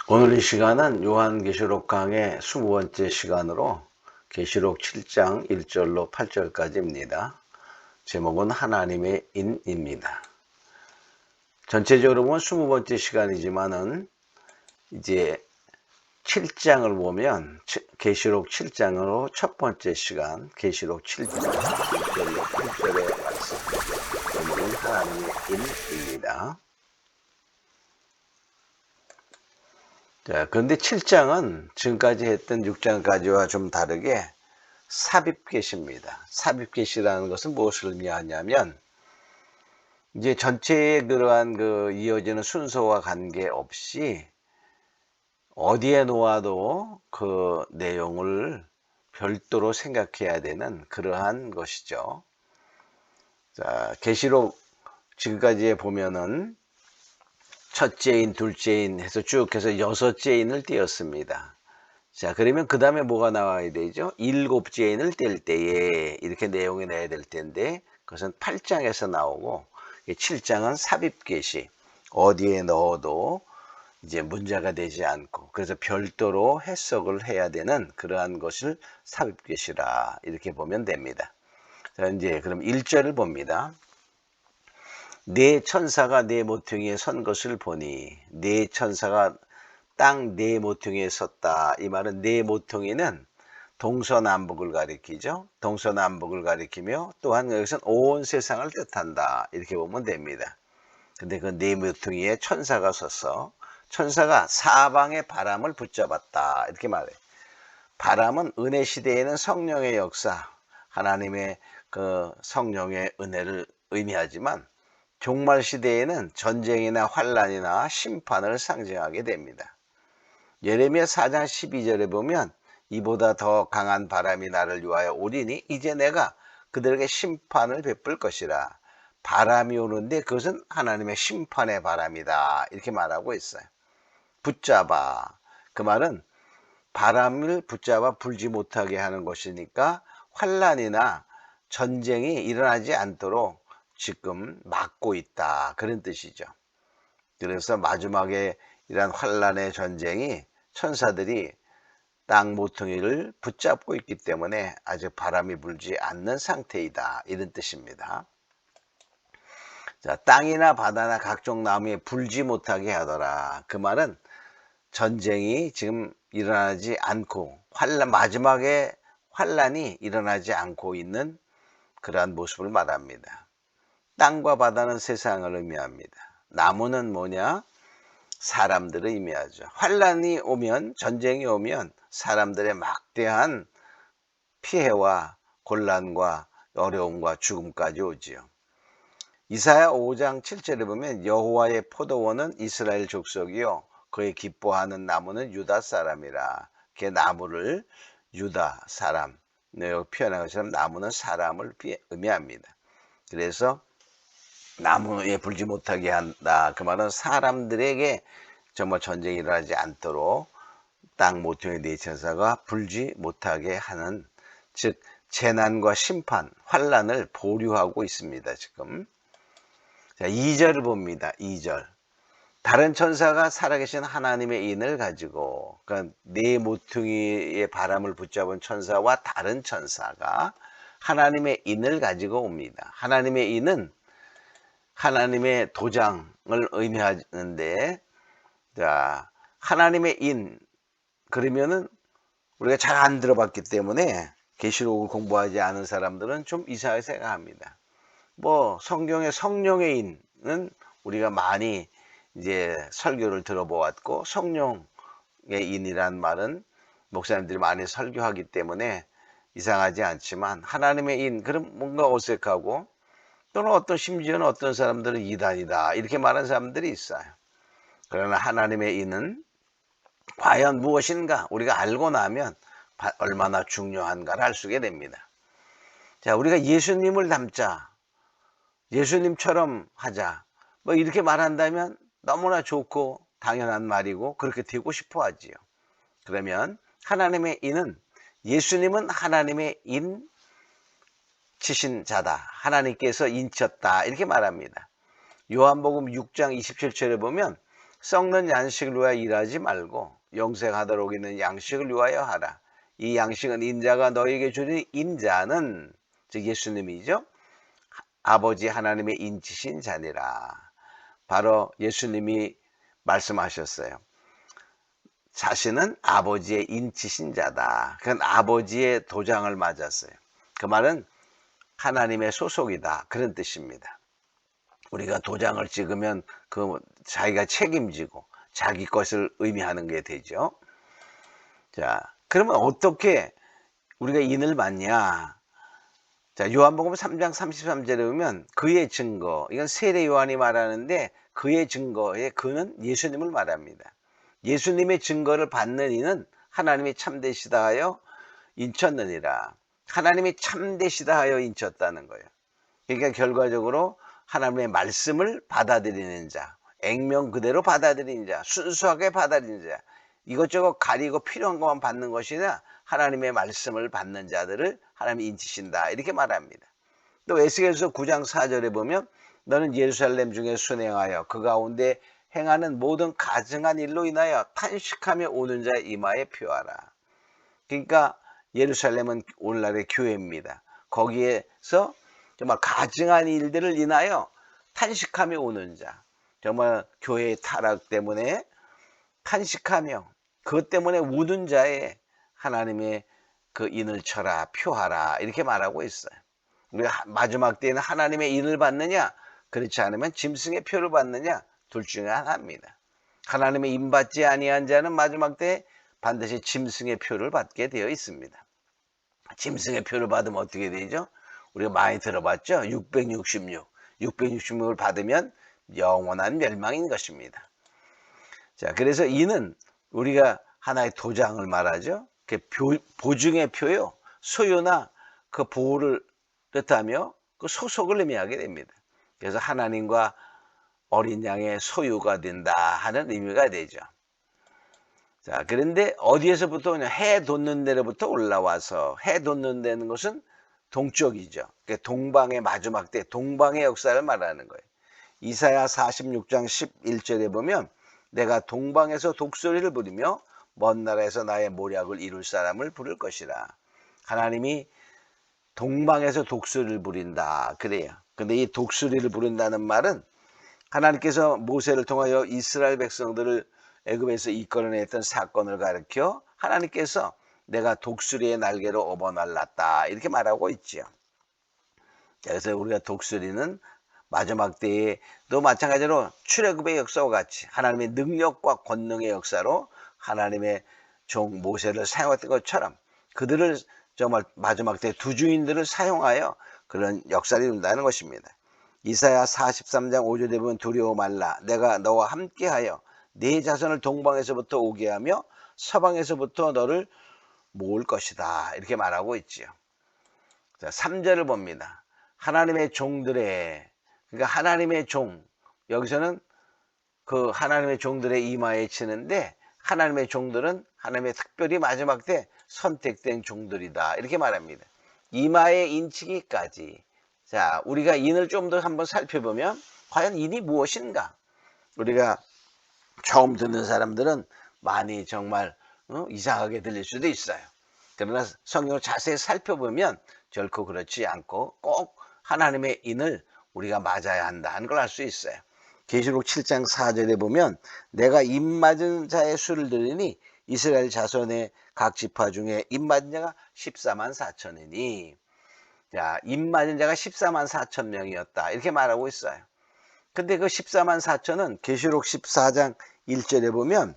오늘 이 시간은 요한계시록 강의 20번째 시간으로 계시록 7장 1절로 8절까지입니다. 제목은 하나님의 인입니다. 전체적으로 보면 20번째 시간이지만은 이제 7장을 보면 계시록 7장으로 첫 번째 시간 계시록 7장 1절로 8절의 말씀, 제목은 하나님의 인입니다. 자, 그런데 7장은 지금까지 했던 6장까지와 좀 다르게 삽입계시입니다. 삽입계시라는 것은 무엇을 의미하냐면, 이제 전체의 그러한 이어지는 순서와 관계없이 어디에 놓아도 그 내용을 별도로 생각해야 되는 그러한 것이죠. 자, 계시록 지금까지 보면은 첫째인, 둘째인 해서 쭉 해서 여섯째인을 띄었습니다. 자, 그러면 그 다음에 뭐가 나와야 되죠? 일곱째인을 뗄 때에 이렇게 내용이 나야 될 텐데, 그것은 8장에서 나오고 7장은 삽입계시, 어디에 넣어도 이제 문제가 되지 않고, 그래서 별도로 해석을 해야 되는 그러한 것을 삽입계시라 이렇게 보면 됩니다. 자, 이제 그럼 1절을 봅니다. 네 천사가 네 모퉁이에 선 것을 보니, 네 천사가 땅 네 모퉁이에 섰다. 이 말은 네 모퉁이는 동서남북을 가리키죠. 동서남북을 가리키며 또한 여기서는 온 세상을 뜻한다. 이렇게 보면 됩니다. 근데 그 네 모퉁이에 천사가 섰어. 천사가 사방의 바람을 붙잡았다. 이렇게 말해. 바람은 은혜 시대에는 성령의 역사, 하나님의 그 성령의 은혜를 의미하지만, 종말 시대에는 전쟁이나 환란이나 심판을 상징하게 됩니다. 예레미야 4장 12절에 보면 이보다 더 강한 바람이 나를 위하여 오리니 이제 내가 그들에게 심판을 베풀 것이라. 바람이 오는데 그것은 하나님의 심판의 바람이다. 이렇게 말하고 있어요. 붙잡아. 그 말은 바람을 붙잡아 불지 못하게 하는 것이니까 환란이나 전쟁이 일어나지 않도록 지금 막고 있다. 그런 뜻이죠. 그래서 마지막에 이러한 환란의 전쟁이 천사들이 땅 모퉁이를 붙잡고 있기 때문에 아직 바람이 불지 않는 상태이다. 이런 뜻입니다. 자, 땅이나 바다나 각종 나무에 불지 못하게 하더라. 그 말은 전쟁이 지금 일어나지 않고 마지막에 환란이 일어나지 않고 있는 그러한 모습을 말합니다. 땅과 바다는 세상을 의미합니다. 나무는 뭐냐? 사람들을 의미하죠. 환란이 오면, 전쟁이 오면 사람들의 막대한 피해와 곤란과 어려움과 죽음까지 오지요. 이사야 5장 7절에 보면 여호와의 포도원은 이스라엘 족속이요 그의 기뻐하는 나무는 유다 사람이라. 그 나무를 유다 사람, 표현한 것처럼 나무는 사람을 의미합니다. 그래서 나무에 불지 못하게 한다. 그 말은 사람들에게 정말 전쟁이 일어나지 않도록 땅 모퉁이 네 천사가 불지 못하게 하는, 즉 재난과 심판, 환란을 보류하고 있습니다. 지금. 자, 2절을 봅니다. 2절. 다른 천사가 살아계신 하나님의 인을 가지고, 그러니까 네 모퉁이의 바람을 붙잡은 천사와 다른 천사가 하나님의 인을 가지고 옵니다. 하나님의 인은 하나님의 도장을 의미하는데, 자, 하나님의 인, 그러면은 우리가 잘 안 들어봤기 때문에 계시록을 공부하지 않은 사람들은 좀 이상하게 생각합니다. 뭐 성경의 성령의 인은 우리가 많이 이제 설교를 들어보았고, 성령의 인이란 말은 목사님들이 많이 설교하기 때문에 이상하지 않지만, 하나님의 인, 그럼 뭔가 어색하고, 또는 심지어는 어떤 사람들은 이단이다 이렇게 말하는 사람들이 있어요. 그러나 하나님의 인은 과연 무엇인가 우리가 알고 나면 얼마나 중요한가를 알 수 있게 됩니다. 자, 우리가 예수님을 닮자, 예수님처럼 하자, 뭐 이렇게 말한다면 너무나 좋고 당연한 말이고 그렇게 되고 싶어 하지요. 그러면 하나님의 인은, 예수님은 하나님의 인 치신 자다, 하나님께서 인쳤다 이렇게 말합니다. 요한복음 6장 27절에 보면 썩는 양식을 위하여 일하지 말고 영생하도록 있는 양식을 위하여 하라. 이 양식은 인자가 너에게 주니 인자는 즉 예수님이죠. 아버지 하나님의 인치신 자니라. 바로 예수님이 말씀하셨어요. 자신은 아버지의 인치신 자다. 그건 아버지의 도장을 맞았어요. 그 말은 하나님의 소속이다. 그런 뜻입니다. 우리가 도장을 찍으면 그 자기가 책임지고 자기 것을 의미하는 게 되죠. 자, 그러면 어떻게 우리가 인을 받냐? 자, 요한복음 3장 33절에 보면 그의 증거, 이건 세례 요한이 말하는데 그의 증거에 그는 예수님을 말합니다. 예수님의 증거를 받는 이는 하나님이 참되시다 하여 인쳤느니라. 하나님이 참되시다 하여 인쳤다는 거예요. 그러니까 결과적으로 하나님의 말씀을 받아들이는 자, 액면 그대로 받아들이는 자, 순수하게 받아들이는 자, 이것저것 가리고 필요한 것만 받는 것이나 하나님의 말씀을 받는 자들을 하나님이 인치신다 이렇게 말합니다. 또 에스겔서 9장 4절에 보면 너는 예루살렘 중에 순행하여 그 가운데 행하는 모든 가증한 일로 인하여 탄식하며 오는 자의 이마에 표하라. 그러니까 예루살렘은 오늘날의 교회입니다. 거기에서 정말 가증한 일들을 인하여 탄식하며 오는 자, 정말 교회의 타락 때문에 탄식하며 그것 때문에 우는 자의 하나님의 그 인을 쳐라 표하라 이렇게 말하고 있어요. 우리가 마지막 때에는 하나님의 인을 받느냐 그렇지 않으면 짐승의 표를 받느냐 둘 중에 하나입니다. 하나님의 인 받지 아니한 자는 마지막 때에 반드시 짐승의 표를 받게 되어 있습니다. 짐승의 표를 받으면 어떻게 되죠? 우리가 많이 들어봤죠? 666을 받으면 영원한 멸망인 것입니다. 자, 그래서 이는 우리가 하나의 도장을 말하죠. 보증의 표요. 소유나 그 보호를 뜻하며 그 소속을 의미하게 됩니다. 그래서 하나님과 어린 양의 소유가 된다 하는 의미가 되죠. 자, 그런데 어디에서부터 오냐? 해 돋는 데로부터 올라와서 해 돋는 데는 것은 동쪽이죠. 동방의 마지막 때 동방의 역사를 말하는 거예요. 이사야 46장 11절에 보면 내가 동방에서 독소리를 부르며 먼 나라에서 나의 모략을 이룰 사람을 부를 것이라. 하나님이 동방에서 독소리를 부린다 그래요. 근데 이 독소리를 부른다는 말은 하나님께서 모세를 통하여 이스라엘 백성들을 애굽에서 이끌어냈던 사건을 가리켜 하나님께서 내가 독수리의 날개로 업어날랐다 이렇게 말하고 있죠. 그래서 우리가 독수리는 마지막 때에도 마찬가지로 출애굽의 역사와 같이 하나님의 능력과 권능의 역사로 하나님의 종 모세를 사용했던 것처럼 그들을 정말 마지막 때 두 주인들을 사용하여 그런 역사를 이룬다는 것입니다. 이사야 43장 5절에 보면 두려워 말라 내가 너와 함께하여 네 자손을 동방에서부터 오게 하며 서방에서부터 너를 모을 것이다 이렇게 말하고 있지요. 자, 3절을 봅니다. 하나님의 종들의 그러니까 하나님의 종 여기서는 그 하나님의 종들의 이마에 치는데 하나님의 종들은 하나님의 특별히 마지막 때 선택된 종들이다 이렇게 말합니다. 이마에 인치기까지. 자, 우리가 인을 좀 더 한번 살펴보면 과연 인이 무엇인가? 우리가 처음 듣는 사람들은 많이 정말 이상하게 들릴 수도 있어요. 그러나 성경을 자세히 살펴보면 결코 그렇지 않고 꼭 하나님의 인을 우리가 맞아야 한다는 걸 알 수 있어요. 계시록 7장 4절에 보면 내가 입 맞은 자의 수를 들으니 이스라엘 자손의 각 지파 중에 입 맞은 자가 14만 4천이니 자, 입 맞은 자가 14만 4천 명이었다 이렇게 말하고 있어요. 근데 그 14만 4천은 계시록 14장 1절에 보면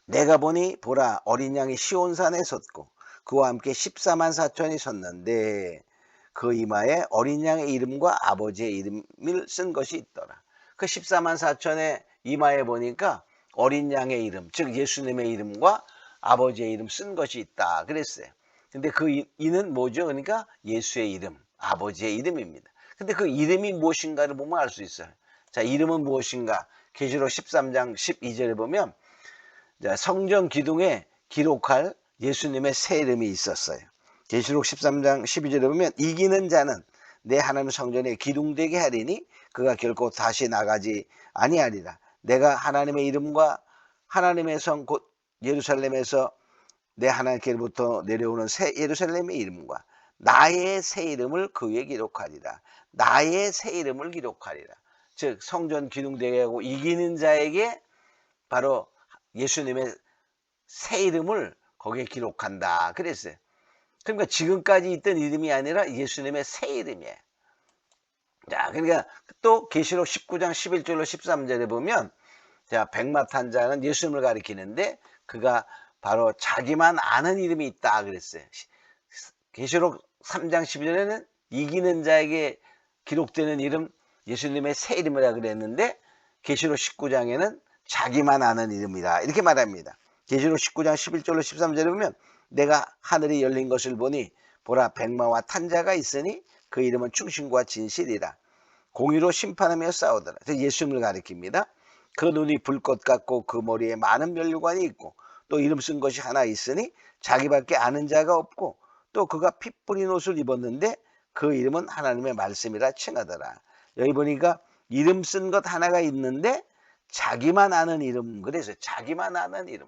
내가 보니 보라 어린 양이 시온산에 섰고 그와 함께 14만 4천이 섰는데 그 이마에 어린 양의 이름과 아버지의 이름을 쓴 것이 있더라. 그 14만 4천의 이마에 보니까 어린 양의 이름, 즉 예수님의 이름과 아버지의 이름 쓴 것이 있다 그랬어요. 근데 그 이는 뭐죠? 그러니까 예수의 이름, 아버지의 이름입니다. 근데 그 이름이 무엇인가를 보면 알 수 있어요. 자, 이름은 무엇인가? 계시록 13장 12절에 보면 성전 기둥에 기록할 예수님의 새 이름이 있었어요. 계시록 13장 12절에 보면 이기는 자는 내 하나님 성전에 기둥되게 하리니 그가 결코 다시 나가지 아니하리라. 내가 하나님의 이름과 하나님의 성 곧 예루살렘에서 내 하나님께로부터 내려오는 새 예루살렘의 이름과 나의 새 이름을 그 위에 기록하리라. 나의 새 이름을 기록하리라. 즉 성전 기둥되게 하고 이기는 자에게 바로 예수님의 새 이름을 거기에 기록한다 그랬어요. 그러니까 지금까지 있던 이름이 아니라 예수님의 새 이름이에요. 자, 그러니까 또 계시록 19장 11절로 13절에 보면 자, 백마탄 자는 예수님을 가리키는데 그가 바로 자기만 아는 이름이 있다 그랬어요. 계시록 3장 12절에는 이기는 자에게 기록되는 이름 예수님의 새 이름이라 그랬는데 계시록 19장에는 자기만 아는 이름이라 이렇게 말합니다. 계시록 19장 11절로 13절에 보면 내가 하늘이 열린 것을 보니 보라 백마와 탄자가 있으니 그 이름은 충신과 진실이라. 공의로 심판하며 싸우더라. 예수님을 가리킵니다. 그 눈이 불꽃 같고 그 머리에 많은 면류관이 있고 또 이름 쓴 것이 하나 있으니 자기밖에 아는 자가 없고 또 그가 피 뿌린 옷을 입었는데 그 이름은 하나님의 말씀이라 칭하더라. 여기 보니까 이름 쓴 것 하나가 있는데 자기만 아는 이름. 그래서 자기만 아는 이름.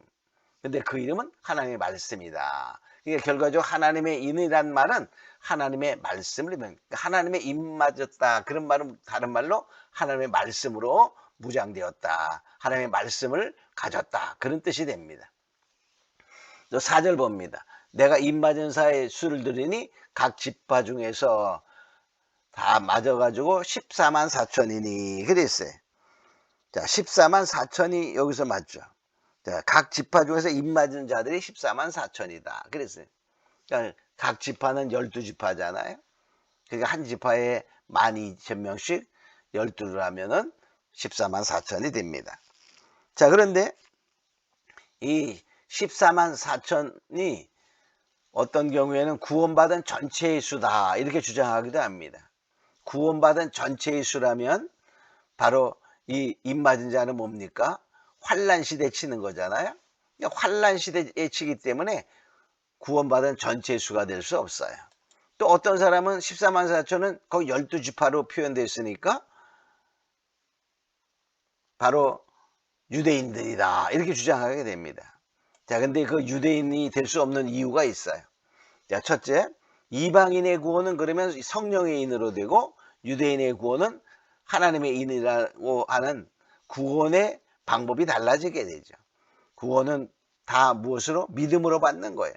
근데 그 이름은 하나님의 말씀이다. 그러니까 결과적으로 하나님의 인이란 말은 하나님의 말씀을 그러니까 하나님의 입 맞았다. 그런 말은 다른 말로 하나님의 말씀으로 무장되었다. 하나님의 말씀을 가졌다. 그런 뜻이 됩니다. 또 4절 봅니다. 내가 입 맞은 사의 수를 들으니 각 지파 중에서 다 맞아가지고 14만 4천이니 그랬어요. 자, 14만 4천이 여기서 맞죠. 자, 각 지파 중에서 입 맞은 자들이 14만 4천이다. 그랬어요. 그러니까 각 지파는 12지파잖아요. 그러니까 한 지파에 12,000명씩 12를 하면은 14만 4천이 됩니다. 자, 그런데 이 14만 4천이 어떤 경우에는 구원받은 전체의 수다 이렇게 주장하기도 합니다. 구원받은 전체의 수라면 바로 이 입맞은 자는 뭡니까? 환란 시대 치는 거잖아요. 환란 시대에 치기 때문에 구원받은 전체의 수가 될 수 없어요. 또 어떤 사람은 14만 4천은 거기 12지파로 표현되어 있으니까 바로 유대인들이다 이렇게 주장하게 됩니다. 자, 근데 그 유대인이 될 수 없는 이유가 있어요. 자, 첫째, 이방인의 구원은 그러면 성령의 인으로 되고 유대인의 구원은 하나님의 인이라고 하는 구원의 방법이 달라지게 되죠. 구원은 다 무엇으로? 믿음으로 받는 거예요.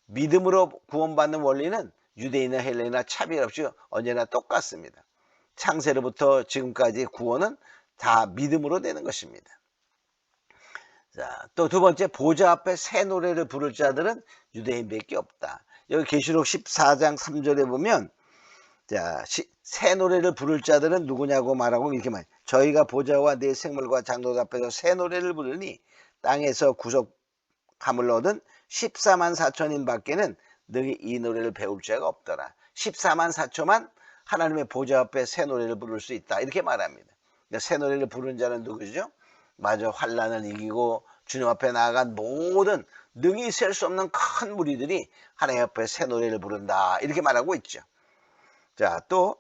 믿음으로 구원받는 원리는 유대인이나 헬레나 차별 없이 언제나 똑같습니다. 창세로부터 지금까지 구원은 다 믿음으로 되는 것입니다. 자, 또 두 번째, 보좌 앞에 새 노래를 부를 자들은 유대인밖에 없다. 여기 계시록 14장 3절에 보면 자, 새 노래를 부를 자들은 누구냐고 말하고 이렇게 말해요. 저희가 보좌와 내 생물과 장로들 앞에서 새 노래를 부르니 땅에서 구속함을 얻은 14만 4천인 밖에는 능히 이 노래를 배울 자가 없더라. 14만 4천만 하나님의 보좌 앞에 새 노래를 부를 수 있다. 이렇게 말합니다. 그러니까 새 노래를 부르는 자는 누구죠? 마저 환란을 이기고 주님 앞에 나아간 모든 능히 셀 수 없는 큰 무리들이 하나님 앞에 새 노래를 부른다. 이렇게 말하고 있죠. 자, 또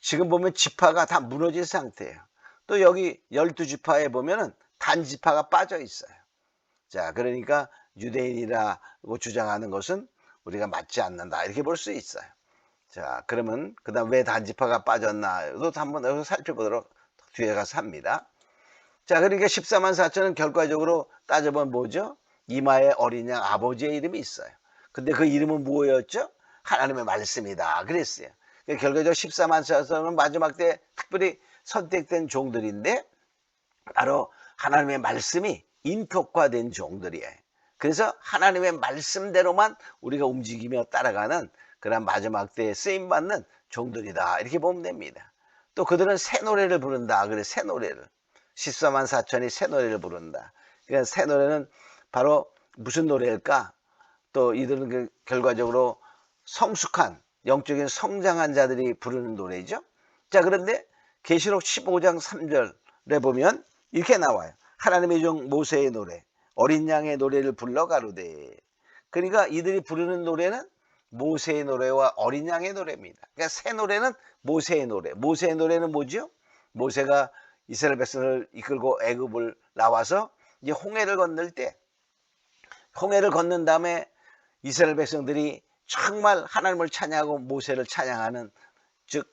지금 보면 지파가 다 무너진 상태예요. 또 여기 12지파에 보면은 단지파가 빠져 있어요. 자, 그러니까 유대인이라고 주장하는 것은 우리가 맞지 않는다. 이렇게 볼 수 있어요. 자, 그러면 그 다음 왜 단지파가 빠졌나? 이것도 한번 여기서 살펴보도록 뒤에 가서 합니다. 자, 그러니까 14만 4천은 결과적으로 따져보면 뭐죠? 이마에 어린 양 아버지의 이름이 있어요. 근데 그 이름은 뭐였죠? 하나님의 말씀이다. 그랬어요. 결과적으로 14만 4천은 마지막 때 특별히 선택된 종들인데 바로 하나님의 말씀이 인격화된 종들이에요. 그래서 하나님의 말씀대로만 우리가 움직이며 따라가는 그런 마지막 때에 쓰임받는 종들이다. 이렇게 보면 됩니다. 또 그들은 새 노래를 부른다. 그래, 새 노래를. 14만 4천이 새 노래를 부른다. 그러니까 새 노래는 바로 무슨 노래일까? 또 이들은 결과적으로 성숙한 영적인 성장한 자들이 부르는 노래죠. 자, 그런데 계시록 15장 3절에 보면 이렇게 나와요. 하나님의 종 모세의 노래, 어린 양의 노래를 불러 가로되. 그러니까 이들이 부르는 노래는 모세의 노래와 어린 양의 노래입니다. 그러니까 새 노래는 모세의 노래. 모세의 노래는 뭐죠? 모세가 이스라엘 백성을 이끌고 애굽을 나와서 이제 홍해를 건널 때, 홍해를 건넌 다음에 이스라엘 백성들이 정말 하나님을 찬양하고 모세를 찬양하는, 즉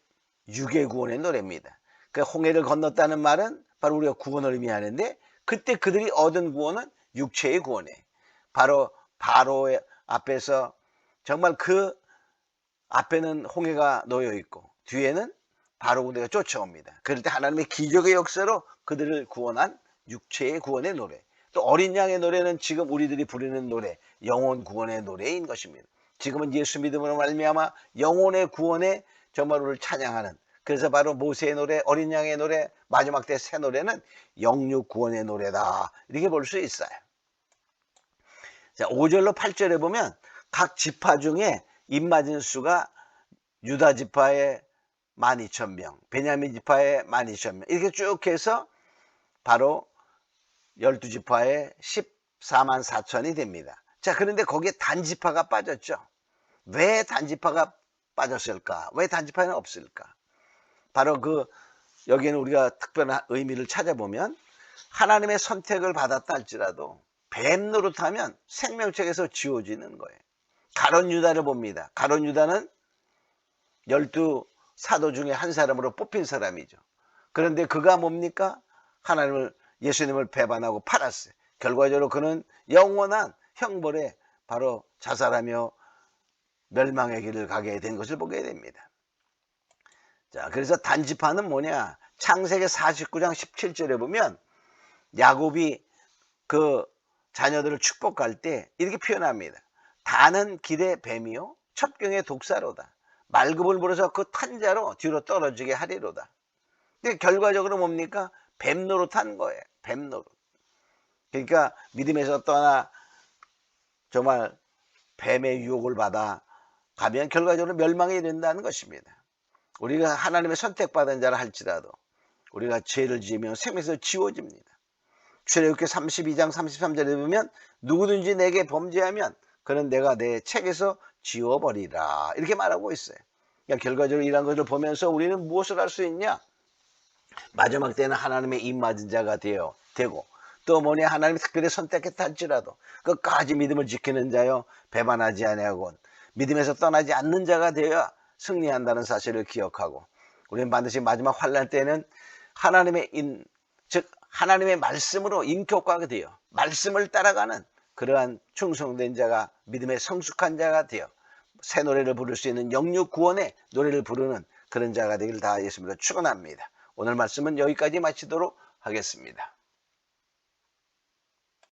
유괴 구원의 노래입니다. 그 홍해를 건넜다는 말은 바로 우리가 구원을 의미하는데, 그때 그들이 얻은 구원은 육체의 구원이에요. 바로 바로의 앞에서 정말 그 앞에는 홍해가 놓여 있고 뒤에는 바로 군대가 쫓아옵니다. 그럴 때 하나님의 기적의 역사로 그들을 구원한 육체의 구원의 노래. 또 어린 양의 노래는 지금 우리들이 부르는 노래, 영혼 구원의 노래인 것입니다. 지금은 예수 믿음으로 말미암아 영혼의 구원에 정말 우리를 찬양하는, 그래서 바로 모세의 노래, 어린 양의 노래, 마지막 때 새 노래는 영육 구원의 노래다, 이렇게 볼 수 있어요. 자, 5절로 8절에 보면 각 지파 중에 입맞은 수가 유다 지파의 12,000명, 베냐민 지파의 12,000명, 이렇게 쭉 해서 바로 12지파의 14만 4천이 됩니다. 자, 그런데 거기에 단지파가 빠졌죠. 왜 단지파가 빠졌을까? 왜 단지파는 없을까? 바로 여기에는 우리가 특별한 의미를 찾아보면, 하나님의 선택을 받았다 할지라도 뱀 노릇하면 생명책에서 지워지는 거예요. 가룟 유다를 봅니다. 가룟 유다는 12 사도 중에 한 사람으로 뽑힌 사람이죠. 그런데 그가 뭡니까? 예수님을 배반하고 팔았어요. 결과적으로 그는 영원한 형벌에 바로 자살하며 멸망의 길을 가게 된 것을 보게 됩니다. 자, 그래서 단지파는 뭐냐? 창세기 49장 17절에 보면 야곱이 그 자녀들을 축복할 때 이렇게 표현합니다. 단은 길의 뱀이요 첩경의 독사로다. 말급을 물어서 그 탄자로 뒤로 떨어지게 하리로다. 근데 결과적으로 뭡니까? 뱀 노릇한 거예요. 뱀 노릇. 그러니까 믿음에서 떠나 정말 뱀의 유혹을 받아 가면 결과적으로 멸망에 이른다는 것입니다. 우리가 하나님의 선택받은 자라 할지라도 우리가 죄를 지으면 생명에서 지워집니다. 출애굽기 32장 33절에 보면 누구든지 내게 범죄하면 그는 내가 내 책에서 지워버리라, 이렇게 말하고 있어요. 그러니까 결과적으로 이런 것을 보면서 우리는 무엇을 할 수 있냐? 마지막 때는 하나님의 입맞은 자가 되고, 또 뭐냐, 하나님이 특별히 선택했다 할지라도 끝까지 믿음을 지키는 자여 배반하지 아니하고 믿음에서 떠나지 않는 자가 되어야 승리한다는 사실을 기억하고, 우리는 반드시 마지막 환난 때는 하나님의 말씀으로 인격화가 되어 말씀을 따라가는 그러한 충성된 자가, 믿음의 성숙한 자가 되어 새 노래를 부를 수 있는 영육 구원의 노래를 부르는 그런 자가 되기를 다 예수님으로 축원합니다. 오늘 말씀은 여기까지 마치도록 하겠습니다.